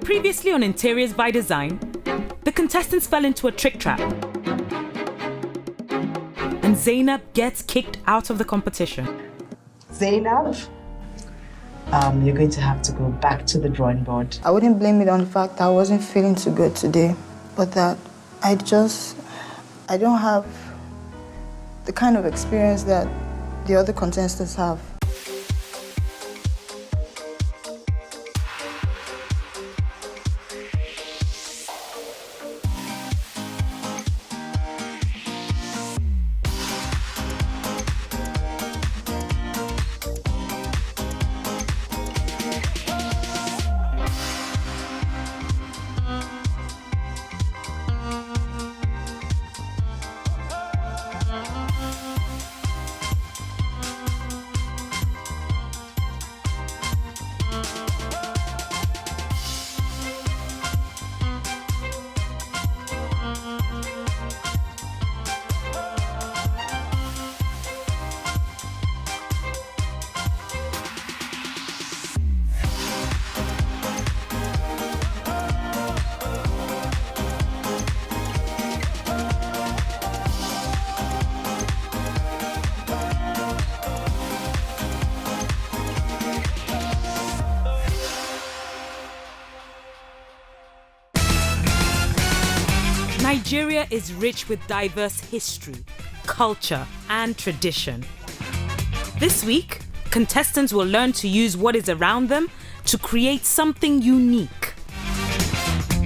Previously on Interiors by Design, the contestants fell into a trick trap. And Zainab gets kicked out of the competition. Zainab, you're going to have to go back to the drawing board. I wouldn't blame it on the fact that I wasn't feeling too good today, but that I don't have the kind of experience that the other contestants have. Nigeria is rich with diverse history, culture, and tradition. This week, contestants will learn to use what is around them to create something unique.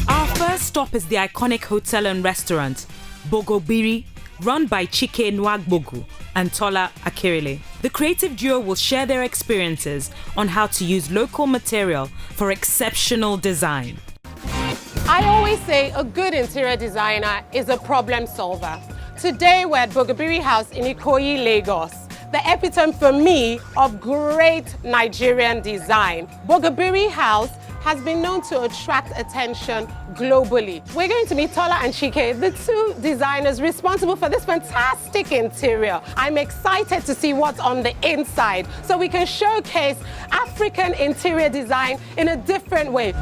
Our first stop is the iconic hotel and restaurant, Bogobiri, run by Chike Nwagbogu and Tola Akirile. The creative duo will share their experiences on how to use local material for exceptional design. I always say a good interior designer is a problem solver. Today we're at Bogobiri House in Ikoyi, Lagos, the epitome for me of great Nigerian design. Bogobiri House has been known to attract attention globally. We're going to meet Tola and Chike, the two designers responsible for this fantastic interior. I'm excited to see what's on the inside so we can showcase African interior design in a different way.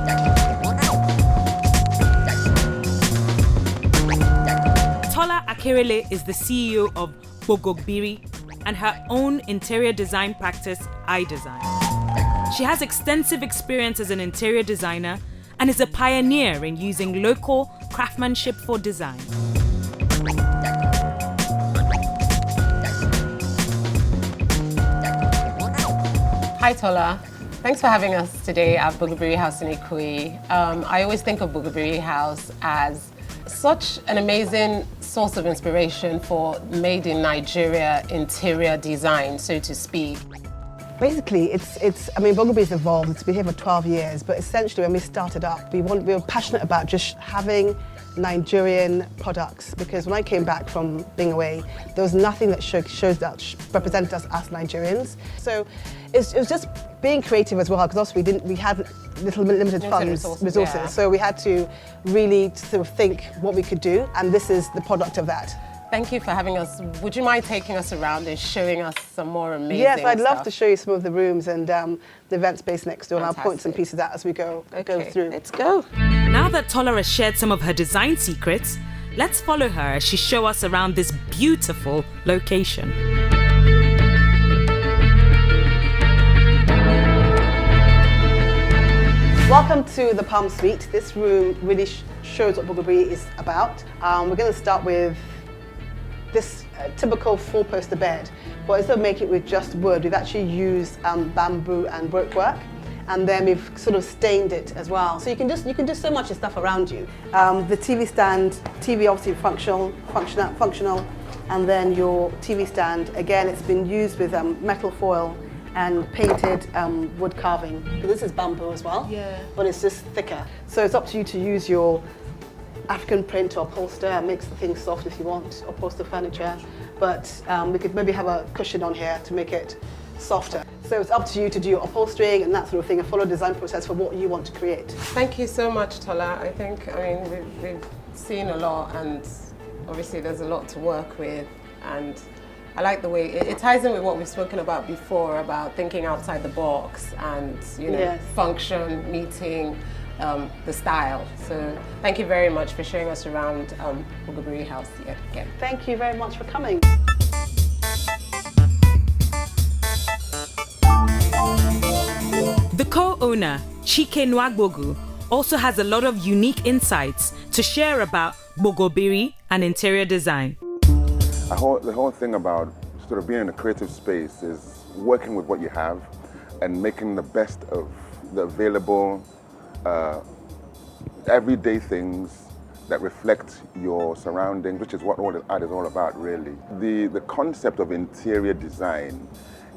Tola Akirile is the CEO of Bogobiri and her own interior design practice, iDesign. She has extensive experience as an interior designer and is a pioneer in using local craftsmanship for design. Hi Tola, thanks for having us today at Bogobiri House in Ikoyi. I always think of Bogobiri House as such an amazing source of inspiration for made in Nigeria interior design, so to speak. Basically, Bogobiri's evolved. It's been here for 12 years, but essentially when we started up, we were passionate about just having Nigerian products, because when I came back from being away, there was nothing that represented us as Nigerians. So it was just being creative as well, because also we had limited funds, resources. Yeah. So we had to really sort of think what we could do, and this is the product of that. Thank you for having us. Would you mind taking us around and showing us some more amazing Yes, I'd love stuff? to show you some of the rooms and the event space next door, Fantastic. and I'll point some pieces out as we go through. Let's go. Now that Tola has shared some of her design secrets, let's follow her as she shows us around this beautiful location. Welcome to the Palm Suite. This room really shows what Bogobiri is about. We're going to start with this typical four-poster bed, but instead of making it with just wood, we've actually used bamboo and work, and then we've sort of stained it as well. So you can do so much stuff around you. The TV stand, TV obviously functional, and then your TV stand, again, it's been used with metal foil and painted wood carving. This is bamboo as well, but it's just thicker. So it's up to you to use your African print or upholster. It makes the thing soft if you want, upholster furniture. But we could maybe have a cushion on here to make it softer. So it's up to you to do your upholstering and that sort of thing, and follow the design process for what you want to create. Thank you so much, Tola. We've seen a lot, and obviously there's a lot to work with, and I like the way it ties in with what we've spoken about before, about thinking outside the box and, you know, Yes. function, meeting the style. So thank you very much for showing us around Bugabiri House yet again. Thank you very much for coming. The co-owner, Chike Nwagbogu, also has a lot of unique insights to share about Bugabiri and interior design. The whole thing about sort of being in a creative space is working with what you have and making the best of the available everyday things that reflect your surroundings, which is what all the art is all about, really. The concept of interior design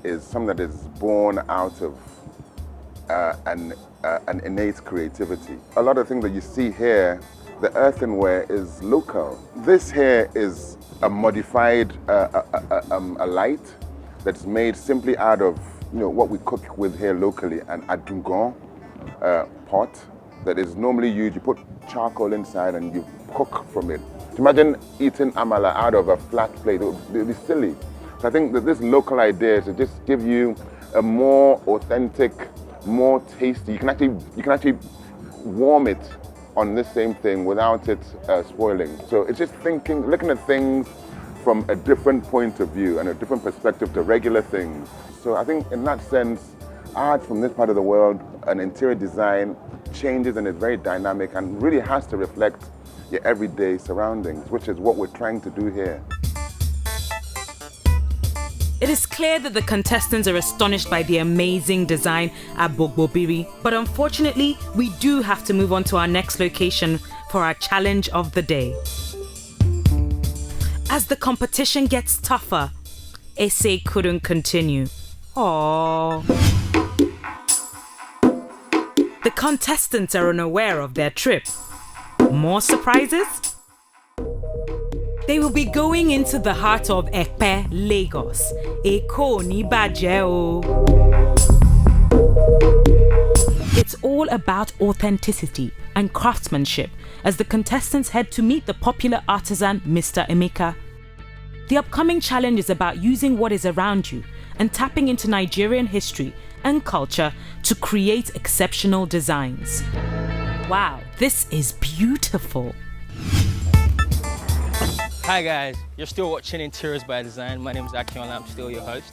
is something that is born out of an innate creativity. A lot of things that you see here, the earthenware is local. This here is a modified a light that's made simply out of what we cook with here locally, an adungon pot that is normally used. You put charcoal inside and you cook from it. Imagine eating amala out of a flat plate. It would be silly. So I think that this local idea is to just give you a more authentic, more tasty. You can actually warm it on this same thing without it spoiling. So it's just looking at things from a different point of view and a different perspective to regular things. So I think in that sense, art from this part of the world and interior design changes and is very dynamic and really has to reflect your everyday surroundings, which is what we're trying to do here. It is clear that the contestants are astonished by the amazing design at Bugabiri, but unfortunately, we do have to move on to our next location for our challenge of the day. As the competition gets tougher, Essay couldn't continue. Aww. The contestants are unaware of their trip. More surprises? They will be going into the heart of Epe, Lagos. Eko ni baje o. It's all about authenticity and craftsmanship as the contestants head to meet the popular artisan Mr. Emeka. The upcoming challenge is about using what is around you and tapping into Nigerian history and culture to create exceptional designs. Wow, this is beautiful. Hi guys, you're still watching Interiors by Design. My name is Akinola, I'm still your host.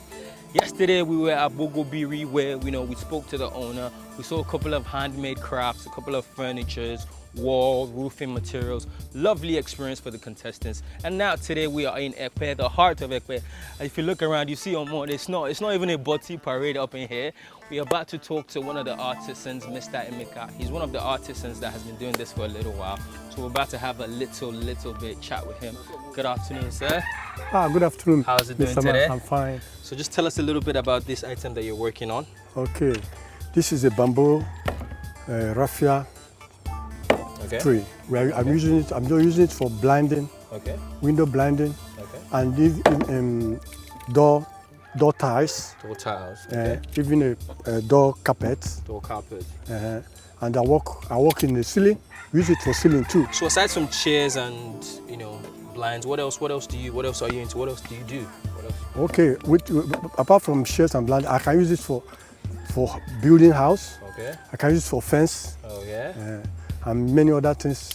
Yesterday we were at Bugabiri where we spoke to the owner. We saw a couple of handmade crafts, a couple of furnitures, wall, roofing materials. Lovely experience for the contestants. And now today we are in Ekpe, the heart of Ekpe. If you look around, you see on more, it's not even a butty parade up in here. We're about to talk to one of the artisans, Mr. Emeka. He's one of the artisans that has been doing this for a little while. So we're about to have a little bit chat with him. Good afternoon, sir. Good afternoon. How's it doing Mr. today? I'm fine. So just tell us a little bit about this item that you're working on. Okay. This is a bamboo raffia tree. I'm just using it for blinding, window blinding, and this door tiles. Door tiles. Even a door carpet. Door carpet. And I work in the ceiling. Use it for ceiling too. So aside from chairs and blinds, what else are you into? What else do you do? Okay. Apart from chairs and blinds, I can use it for building house. Okay. I can use it for fence. Oh yeah. And many other things.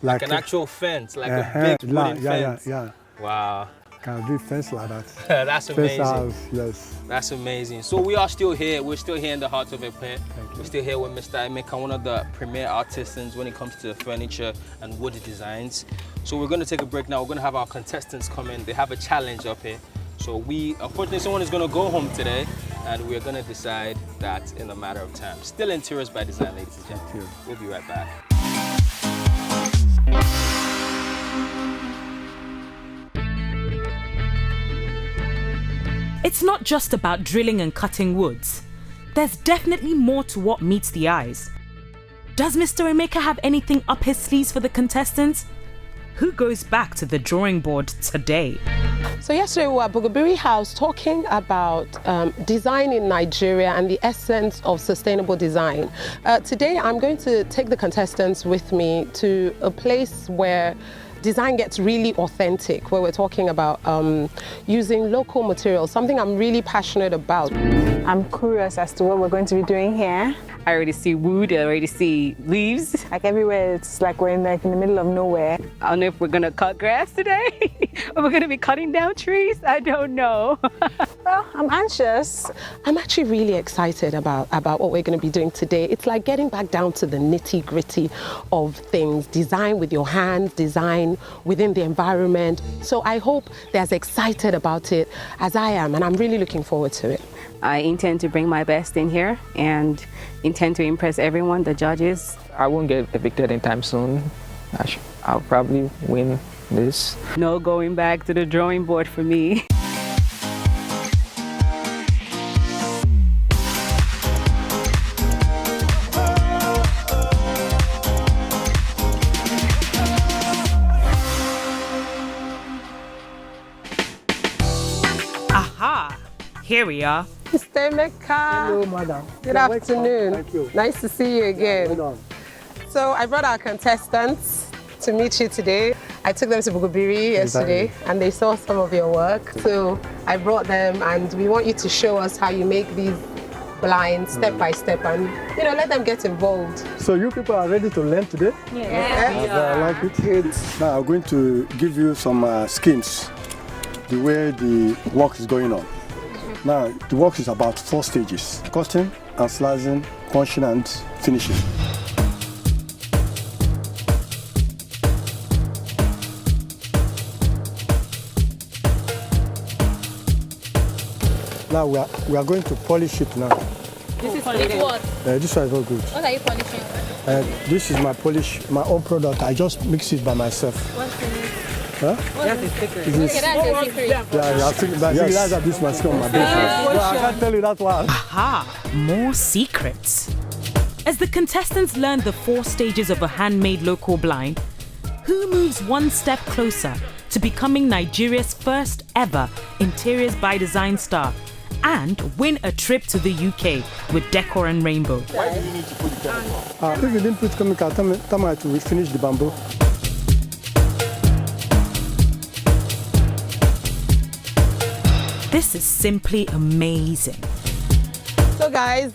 Like an actual fence, like a big wooden fence. Yeah. Wow. Can do fence like that. That's amazing. Fence house, yes. That's amazing. So we are still here. We're still here in the heart of Ekpe. We're still here with Mr. Emeka, one of the premier artisans when it comes to furniture and wood designs. So we're going to take a break now. We're going to have our contestants come in. They have a challenge up here. So unfortunately, someone is going to go home today, and we're going to decide that in a matter of time. Still Interiors by Design, ladies and gentlemen. We'll be right back. It's not just about drilling and cutting woods. There's definitely more to what meets the eyes. Does Mr. Emeka have anything up his sleeves for the contestants? Who goes back to the drawing board today? So yesterday we were at Bugabiri House talking about design in Nigeria and the essence of sustainable design. Today I'm going to take the contestants with me to a place where design gets really authentic, where we're talking about using local materials, something I'm really passionate about. I'm curious as to what we're going to be doing here. I already see wood, I already see leaves. Like everywhere, it's like we're in the middle of nowhere. I don't know if we're gonna cut grass today or we're gonna be cutting down trees. I don't know. Well, I'm anxious. I'm actually really excited about what we're going to be doing today. It's like getting back down to the nitty-gritty of things. Design with your hands, design within the environment. So I hope they're as excited about it as I am, and I'm really looking forward to it. I intend to bring my best in here and intend to impress everyone, the judges. I won't get evicted anytime soon. I'll probably win this. No going back to the drawing board for me. Aha! Here we are. Mr. Emeka. Hello, madam. Good afternoon. Thank you. Nice to see you again. Hold on. So I brought our contestants to meet you today. I took them to Bugubiri yesterday and they saw some of your work. So I brought them and we want you to show us how you make these blinds step by step and let them get involved. So you people are ready to learn today? Yeah. I like it. Good. Now I'm going to give you some schemes, the way the work is going on. Now the work is about 4 stages: cutting and slicing, punching and finishing. Now we are going to polish it now. This is what? This one is not good. What are you polishing? This is my own product. I just mix it by myself. What's the name? Huh? What's the secret? It is, Okay, that's your secret. yeah, I think that this must come on my business. Well, I can't tell you that one. Aha! More secrets. As the contestants learn the 4 stages of a handmade local blind, who moves one step closer to becoming Nigeria's first ever Interiors by Design star and win a trip to the UK with Decor and Rainbow? Why do you need to put the chemical? If you didn't put chemical, tell me to finish the bamboo. This is simply amazing. So guys,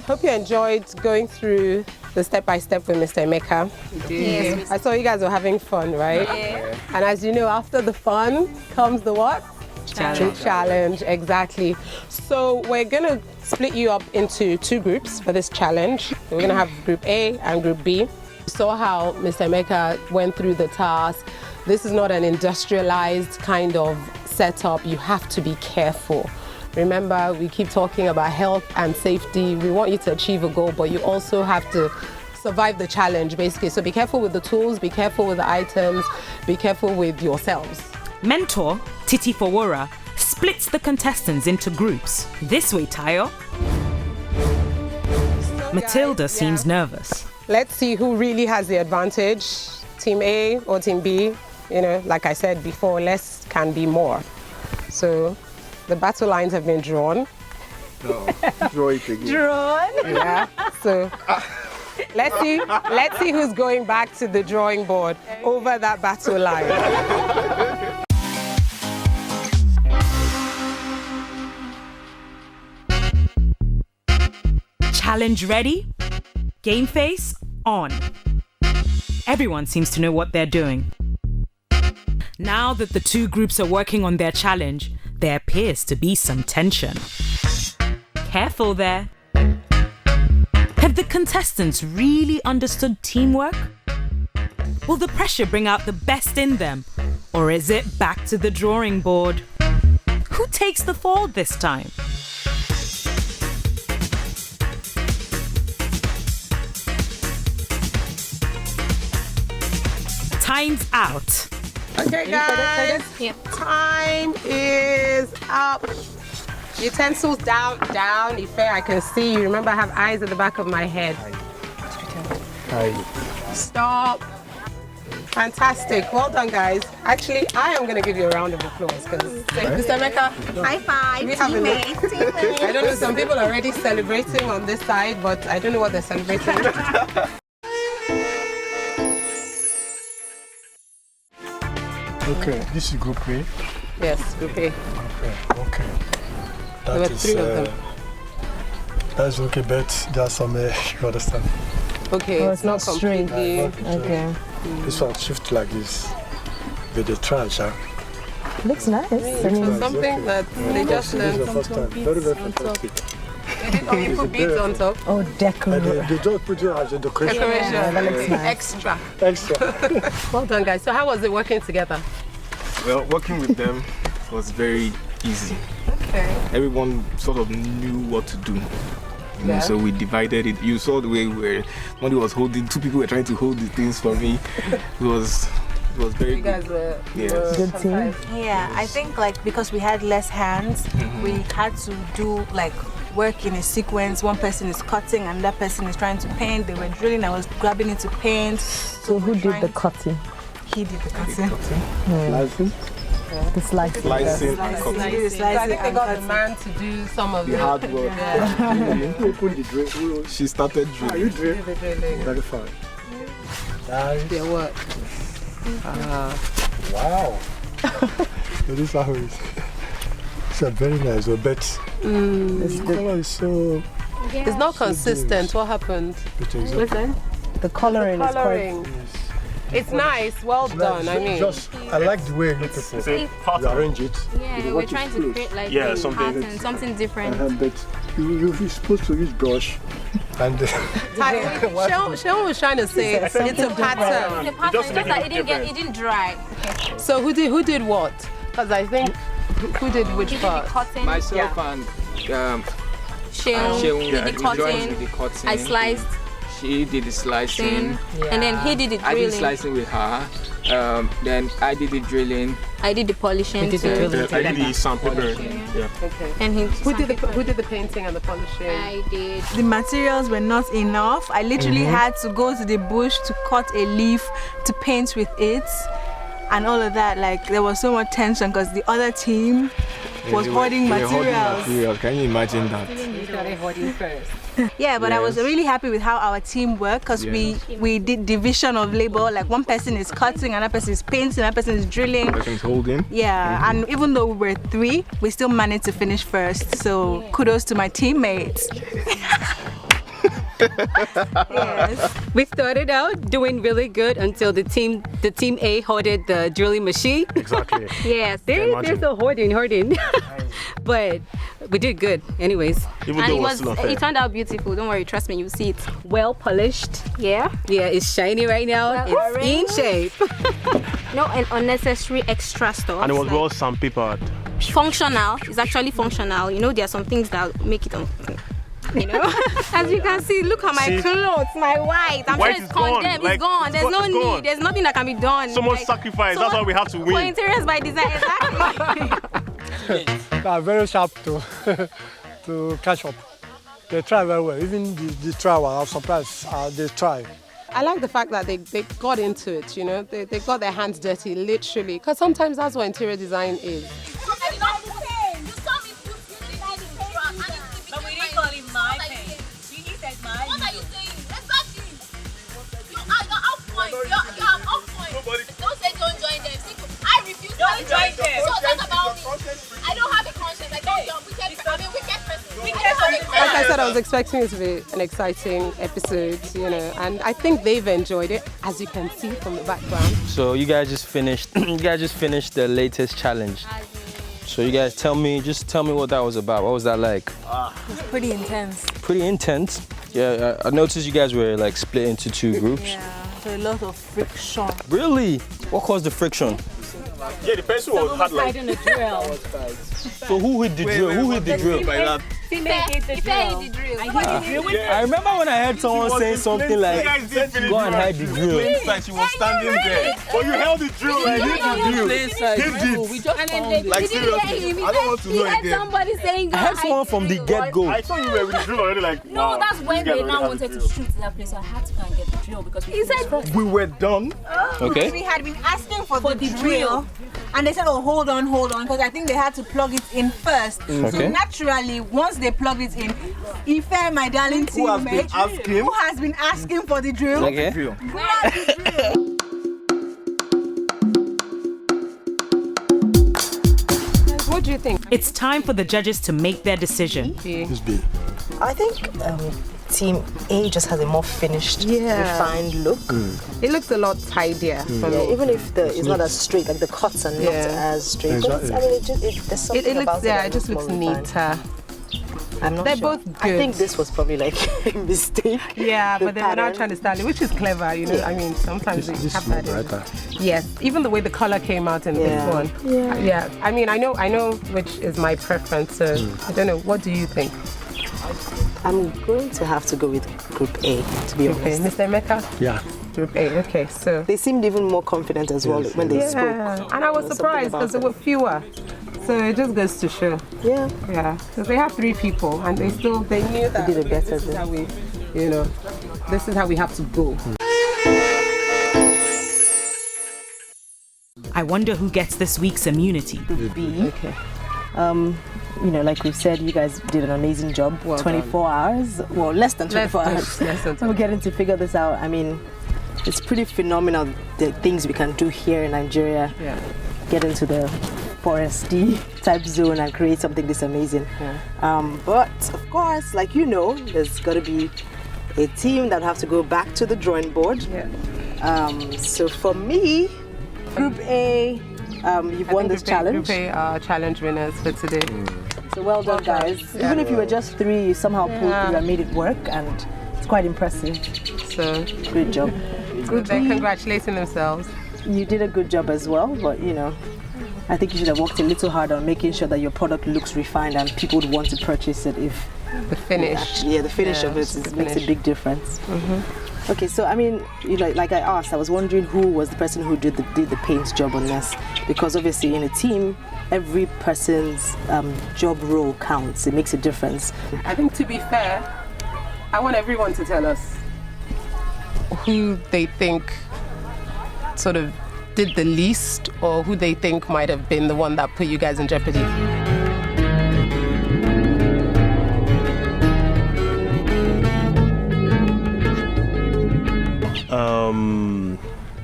hope you enjoyed going through the step-by-step with Mr. Emeka. Yes. I saw you guys were having fun, right? Yeah. And as you know, after the fun comes the what? Challenge. The challenge, exactly. So we're gonna split you up into 2 groups for this challenge. We're gonna have group A and group B. You saw how Mr. Emeka went through the task. This is not an industrialized kind of setup. You have to be careful. Remember, we keep talking about health and safety. We want you to achieve a goal, but you also have to survive the challenge, basically. So be careful with the tools, be careful with the items, be careful with yourselves. Mentor Titi Fowora splits the contestants into groups. This way, Tayo. Matilda seems nervous. Let's see who really has the advantage, Team A or Team B. Like I said before, less can be more. So the battle lines have been drawn. No, draw it again. Drawn? Yeah. So let's see who's going back to the drawing board over that battle line. Challenge ready? Game face on. Everyone seems to know what they're doing. Now that the 2 groups are working on their challenge, there appears to be some tension. Careful there. Have the contestants really understood teamwork? Will the pressure bring out the best in them? Or is it back to the drawing board? Who takes the fall this time? Time's out. Okay, guys. Yeah. Time is up. Utensils down. Ife, I can see you. Remember, I have eyes at the back of my head. Stop. Fantastic. Well done, guys. Actually, I am going to give you a round of applause because Mr. Emeka, High five. we have a look. Teammate. I don't know, some people are already celebrating on this side, but I don't know what they're celebrating. Okay, this is group A. Yes, group A. Okay. There were 3 of them. That's okay, but there's some, you understand. Okay, it's not completely. Okay. This one shift like this. But the trash, Looks nice. It's something that they just learned. the first time. Very, very fantastic. They did only put beads on top. Oh, decoration. They just put it as a decoration. Decoration. that looks nice. Extra. Well done, guys. So how was it working together? Well, working with them was very easy. Okay. Everyone sort of knew what to do. You know, so we divided it. You saw the way where somebody was holding, 2 people were trying to hold the things for me. It was very You guys were Good team. Yeah, I think like because we had less hands, we had to do like work in a sequence. One person is cutting and that person is trying to paint. They were drilling, I was grabbing into paint. So who did the cutting? He did the cutting. Slicing? The slicing. Slicing. He did the So I slicing think they and got the cutting. man to do some of The hard work. Who opened the drill? She started drilling. You drill? the drilling. Very fine. Nice. Their work. Wow. So this is how it is. It's a very nice, but the color is so... It's not consistent. What happened? The coloring is Coloring. It's nice. Well done. I mean, I like the way you people you arrange it. Yeah, we're trying to create like a pattern, something different. But you're supposed to use brush and Sean was trying to say it's a pattern. The pattern, just that it didn't dry. Okay. So who did what? Because I think who did which You did the part? cutting. Myself and Sheung did the joined with the cutting. I sliced. She did the slicing. And then he did the I did drilling. slicing with her. Then I did the drilling. I did the polishing. I did the sandpaper. Yeah. Okay. And Who did the painting and the polishing? I did. The materials were not enough. I literally had to go to the bush to cut a leaf to paint with it and all of that. Like there was so much tension because the other team was hoarding materials. Can you imagine that? Yeah, but I was really happy with how our team worked because we did division of labor. Like one person is cutting, another person is painting, another person is drilling. Person's holding. Yeah, and even though we were 3, we still managed to finish first. So kudos to my teammates. Yes. We started out doing really good until the team A hoarded the drilling machine. exactly. Yes, they're still hoarding. But we did good anyways. And it turned out beautiful. Don't worry, trust me, you'll see it. Well polished. Yeah. Yeah, it's shiny right now. Well, It's in shape. No unnecessary extra stuff. And it was well sandpapered. Functional. It's actually functional. You know, there are some things that make it you know, as you can see, look at my clothes, my white. I'm White sure it's is gone. condemned. Like, it's gone. There's no gone. need. There's nothing that can be done. So much sacrifice. That's why we have to For win. interiors by design, exactly. They are very sharp to catch up. They try very well. Even the try, I'm surprised they try. I like the fact that they got into it, you know, they got their hands dirty, literally, because sometimes that's what interior design is. Don't say don't join them. I refuse to join them. So that's about me. I don't have a conscience. I don't jump. I'm a wicked person. Like I said, I was expecting it to be an exciting episode, you know, and I think they've enjoyed it, as you can see from the background. So you guys just finished. The latest challenge. So you guys tell me what that was about. What was that like? It was pretty intense. Pretty intense. Yeah, I noticed you guys were like split into 2 groups. Yeah, so a lot of friction. Really? What caused the friction? Yeah, the person had like. So who hit the drill? Who hit the drill? I remember when I heard someone saying something like, "Go and hide the drill." Like she was standing there. But you held the drill and hit the drill. Hit it. Like seriously, I don't want to know again. Somebody saying, I heard someone from the get-go. I thought you were with the drill already. Like no, wow, that's when this guy they already now has wanted the to drill. shoot that place. So I had to go and get the drill because he said We were done. Okay. We had been asking for the drill, and they said, "Oh, hold on," because I think they had to plug it in first. Okay. So naturally, once they plugged it in, Ife, my darling teammate, who has been asking for the drill, Okay. grabbed the drill. do you think? It's time for the judges to make their decision. It's B. I think Team A just has a more finished, refined look. It looks a lot tidier for me. Even if it's not as straight, like the cuts are not as straight. But it's, I mean, there's something about it. It just looks neater. I'm not They're sure. both good. I think this was probably like a mistake. Yeah, but they're now trying to style it, which is clever, you know. I mean, sometimes they have that. Yes, even the way the color came out in this one. Yeah. I mean, I know which is my preference. So I don't know. What do you think? I'm going to have to go with Group A, to be honest. Mr. Emeka? Yeah. Group A. Okay, so they seemed even more confident as well when they spoke. And I was surprised because there were fewer. So it just goes to show. Yeah. Because they have 3 people and they knew that they did it better. This is how we, this is how we have to go. I wonder who gets this week's immunity. B. Okay. Like we've said, you guys did an amazing job. Well 24 done. hours. Well, less than 24 hours. So we're getting to figure this out. I mean, it's pretty phenomenal the things we can do here in Nigeria. Yeah. Get into the foresty type zone and create something this amazing. But of course, like there's got to be a team that have to go back to the drawing board. So for me, Group A, you've won this challenge. Group A are challenge winners for today. So well done, guys. Even if you were just 3, you somehow pulled through and made it work, and it's quite impressive. So good job. They're congratulating themselves. You did a good job as well, but I think you should have worked a little harder on making sure that your product looks refined and people would want to purchase it if the finish. The finish of it makes a big difference. Okay, so I mean, like I asked, I was wondering who was the person who did the paint job on this, because obviously in a team, every person's job role counts. It makes a difference. I think, to be fair, I want everyone to tell us who they think sort of did the least, or who they think might have been the one that put you guys in jeopardy.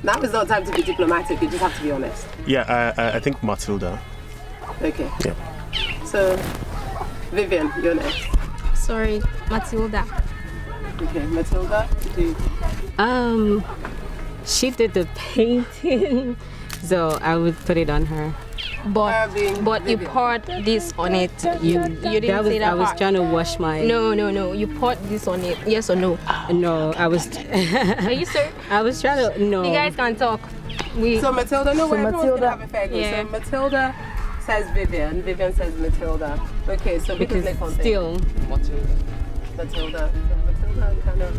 Now is not time to be diplomatic, you just have to be honest. Yeah, I think Matilda. Okay. Yeah. So, Vivian, you're next. Sorry, Matilda. Okay, Matilda, she did the painting, so I would put it on her. But you poured this on it. You didn't say that I was part. trying to wash my... No. You poured this on it. Yes or no? No, I was... Are you sure? I was trying to... No. You guys can talk. So Matilda, everyone's gonna have a fair go. So Matilda says Vivian. Vivian says Matilda. Okay, so because still... Matilda kind of...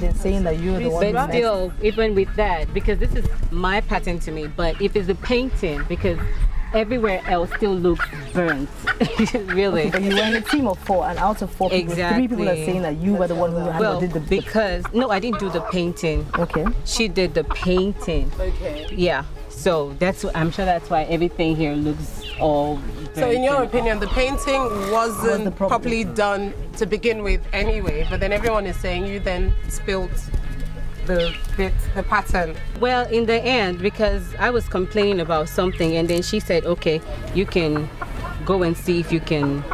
They're saying that you're the one. But still, even with that, because this is my pattern to me, but if it's the painting, because everywhere else still looks burnt. Really. Okay, but you were in a team of 4, and out of 4 people, 3 people are saying that you were the one who did the... because... No, I didn't do the painting. Okay. She did the painting. Okay. Yeah. So I'm sure that's why everything here looks all... So in your opinion, the painting wasn't properly done to begin with anyway, but then everyone is saying you then spilled the pattern. Well, in the end, because I was complaining about something, and then she said, okay, you can go and see if you can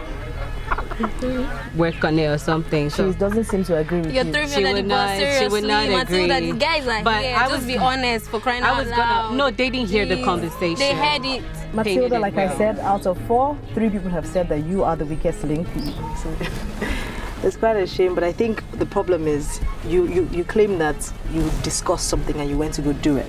work on it or something. She doesn't seem to agree with you. You're throwing me on the bus, seriously. She would not agree. Matilda, the guys are but here. Just be honest, for crying out loud. No, they didn't hear the conversation. They heard it. Matilda, like I said, out of 4, 3 people have said that you are the weakest link. So it's quite a shame, but I think the problem is you claim that you discussed something and you went to go do it.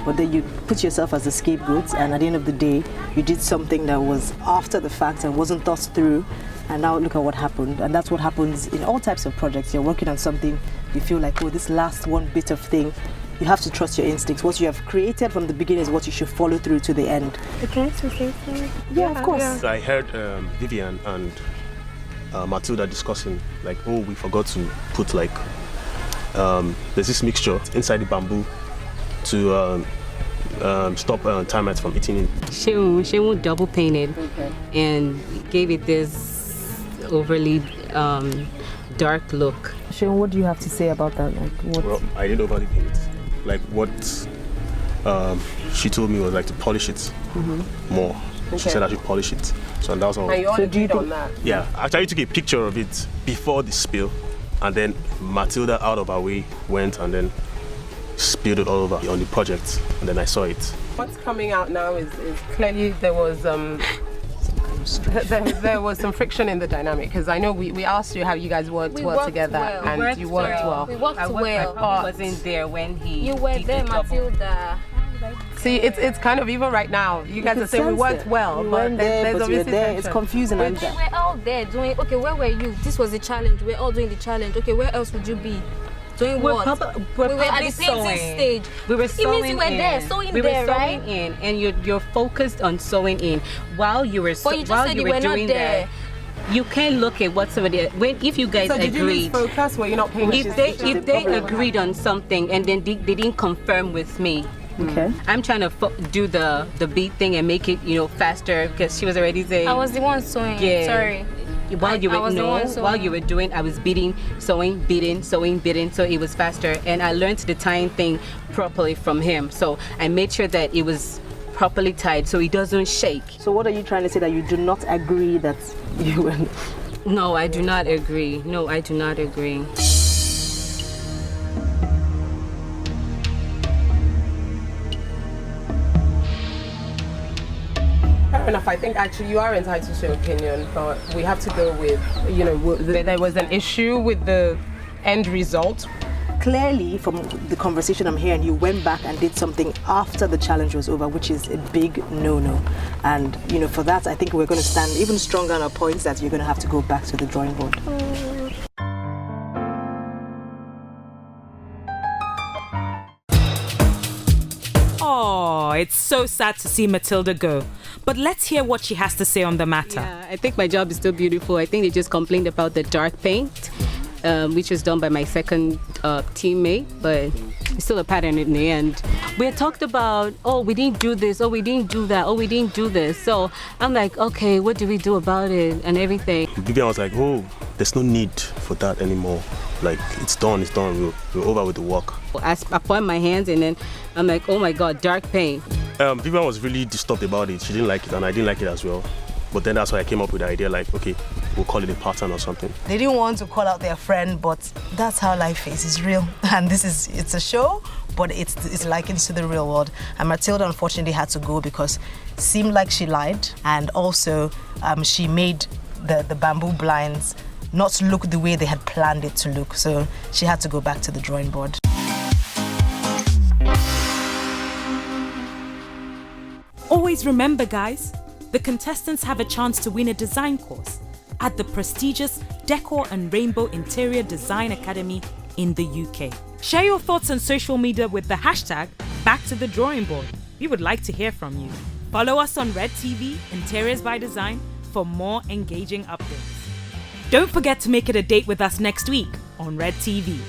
But then you put yourself as the scapegoat, and at the end of the day, you did something that was after the fact and wasn't thought through, and now look at what happened. And that's what happens in all types of projects. You're working on something, you feel like, oh, this last one bit of thing, you have to trust your instincts. What you have created from the beginning is what you should follow through to the end. Okay, so say so. Yeah, of course. I heard Vivian and Matilda discussing, like, oh, we forgot to put, like, there's this mixture inside the bamboo to stop termites from eating it. She won't double paint it, and gave it this overly dark look. Sharon, what do you have to say about that? Like, what? Well, I didn't overly paint it. Like, what she told me was like to polish it more. She said I should polish it. So that was all. And you all agreed on that? Yeah, I actually took a picture of it before the spill, and then Matilda, out of her way, went and then spilled it all over on the project, and then I saw it. What's coming out now is clearly there was there was some friction in the dynamic, because I know we asked you how you guys worked well together, and you worked well. We worked well. I wasn't there when he. You were there, Matilda. See, it's kind of even right now. You guys are saying we worked well, but there's obviously tension. It's confusing. We were all there doing. Okay, where were you? This was the challenge. We're all doing the challenge. Okay, where else would you be? Doing what? We were at the painting stage. We were sewing it means you were there, sewing there, right? We were sewing in, and you're focused on sewing in while you were but you just said you were not there. You can look at what somebody if you guys so agreed. Did you lose focus? Were you not paying attention? If they agreed on something and then they didn't confirm with me. Okay. I'm trying to do the beat thing and make it faster, because she was already saying. I was the one sewing. Yeah. Sorry. While you were doing, I was beating, sewing, beating, sewing, beating, so it was faster. And I learned the tying thing properly from him. So I made sure that it was properly tied so it doesn't shake. So what are you trying to say, that you do not agree that you were? No, I do not agree. No, I do not agree. Fair enough. I think actually you are entitled to your opinion, but we have to go with, there was an issue with the end result. Clearly, from the conversation I'm hearing, you went back and did something after the challenge was over, which is a big no-no. And, for that, I think we're going to stand even stronger on our points that you're going to have to go back to the drawing board. Oh, it's so sad to see Matilda go. But let's hear what she has to say on the matter. Yeah, I think my job is still beautiful. I think they just complained about the dark paint, which was done by my second teammate, but it's still a pattern in the end. We had talked about, we didn't do this, we didn't do that, we didn't do this. So I'm like, okay, what do we do about it and everything? Vivian was like, there's no need for that anymore. Like, it's done. We're over with the work. I point my hands and then I'm like, oh my God, dark paint. Vivian was really disturbed about it. She didn't like it and I didn't like it as well. But then that's why I came up with the idea, like, okay, we'll call it a pattern or something. They didn't want to call out their friend, but that's how life is. It's real. And it's a show, but it's likened to the real world. And Matilda unfortunately had to go because it seemed like she lied. And also she made the bamboo blinds not look the way they had planned it to look. So she had to go back to the drawing board. Always remember, guys, the contestants have a chance to win a design course at the prestigious Decor and Rainbow Interior Design Academy in the UK. Share your thoughts on social media with the hashtag #BackToTheDrawingBoard. We would like to hear from you. Follow us on REDTV, Interiors by Design, for more engaging updates. Don't forget to make it a date with us next week on REDTV.